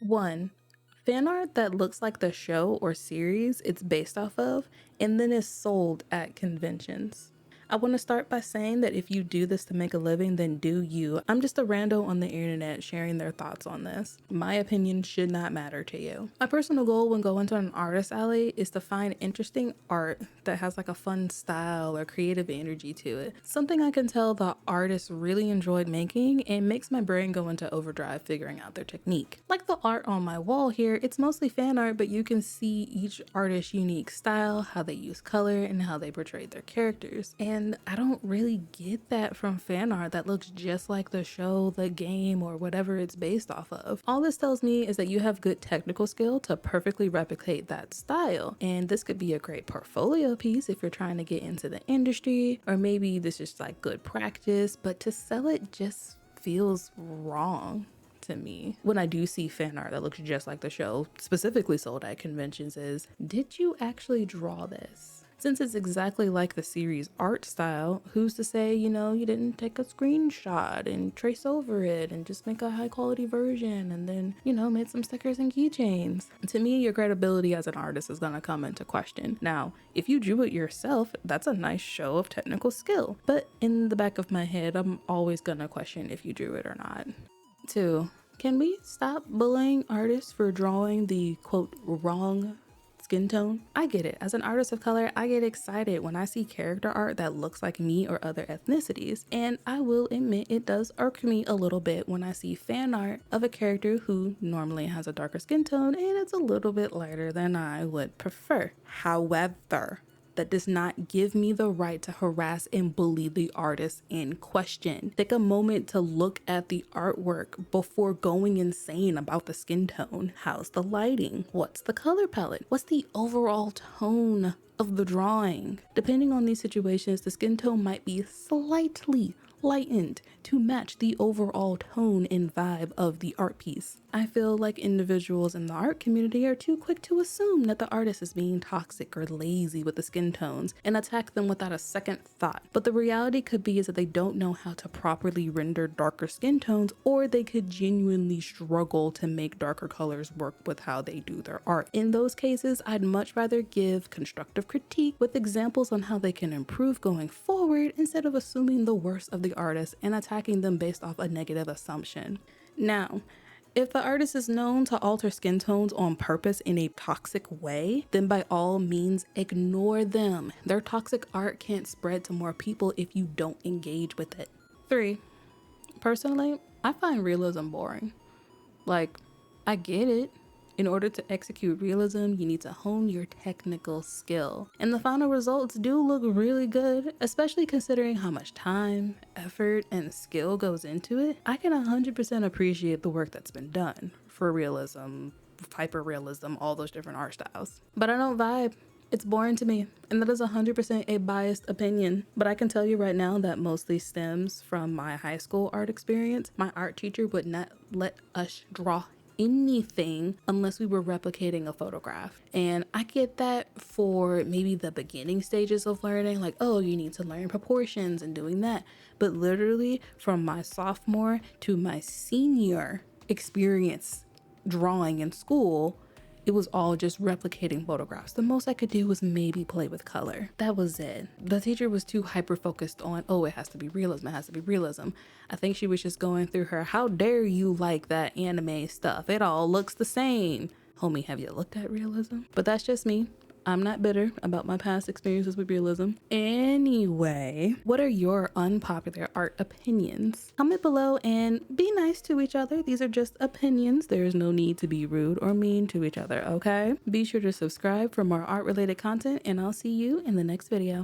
1. Fan art that looks like the show or series it's based off of and then is sold at conventions. I want to start by saying that if you do this to make a living, then do you. I'm just a rando on the internet sharing their thoughts on this. My opinion should not matter to you. My personal goal when going to an artist alley is to find interesting art that has like a fun style or creative energy to it. Something I can tell the artist really enjoyed making and makes my brain go into overdrive figuring out their technique. Like the art on my wall here, it's mostly fan art, but you can see each artist's unique style, how they use color, and how they portrayed their characters. And I don't really get that from fan art that looks just like the show, the game, or whatever it's based off of. All this tells me is that you have good technical skill to perfectly replicate that style. And this could be a great portfolio piece if you're trying to get into the industry, or maybe this is like good practice, but to sell it just feels wrong to me. When I do see fan art that looks just like the show, specifically sold at conventions, is, did you actually draw this? Since it's exactly like the series art style, who's to say, you didn't take a screenshot and trace over it and just make a high quality version and then, made some stickers and keychains? To me, your credibility as an artist is gonna come into question. Now, if you drew it yourself, that's a nice show of technical skill. But in the back of my head, I'm always gonna question if you drew it or not. 2. Can we stop bullying artists for drawing the quote wrong skin tone? I get it. As an artist of color, I get excited when I see character art that looks like me or other ethnicities. And I will admit it does irk me a little bit when I see fan art of a character who normally has a darker skin tone and it's a little bit lighter than I would prefer. However, that does not give me the right to harass and bully the artist in question. Take a moment to look at the artwork before going insane about the skin tone. How's the lighting? What's the color palette? What's the overall tone of the drawing? Depending on these situations, the skin tone might be slightly lightened to match the overall tone and vibe of the art piece. I feel like individuals in the art community are too quick to assume that the artist is being toxic or lazy with the skin tones and attack them without a second thought. But the reality could be is that they don't know how to properly render darker skin tones, or they could genuinely struggle to make darker colors work with how they do their art. In those cases, I'd much rather give constructive critique with examples on how they can improve going forward instead of assuming the worst of the artist and attacking them based off a negative assumption. Now, if the artist is known to alter skin tones on purpose in a toxic way, then by all means ignore them. Their toxic art can't spread to more people if you don't engage with it. 3. Personally, I find realism boring. Like, I get it. In order to execute realism, you need to hone your technical skill. And the final results do look really good, especially considering how much time, effort, and skill goes into it. I can 100% appreciate the work that's been done for realism, hyper-realism, all those different art styles. But I don't vibe. It's boring to me, and that is 100% a biased opinion. But I can tell you right now that mostly stems from my high school art experience. My art teacher would not let us draw anything unless we were replicating a photograph. And I get that for maybe the beginning stages of learning, like, oh, you need to learn proportions and doing that. But literally from my sophomore to my senior experience drawing in school, it was all just replicating photographs. The most I could do was maybe play with color. That was it. The teacher was too hyper focused on, oh, it has to be realism, it has to be realism. I think she was just going through her, how dare you like that anime stuff? It all looks the same. Homie, have you looked at realism? But that's just me. I'm not bitter about my past experiences with realism. Anyway, what are your unpopular art opinions? Comment below and be nice to each other. These are just opinions. There is no need to be rude or mean to each other, okay? Be sure to subscribe for more art-related content, and I'll see you in the next video.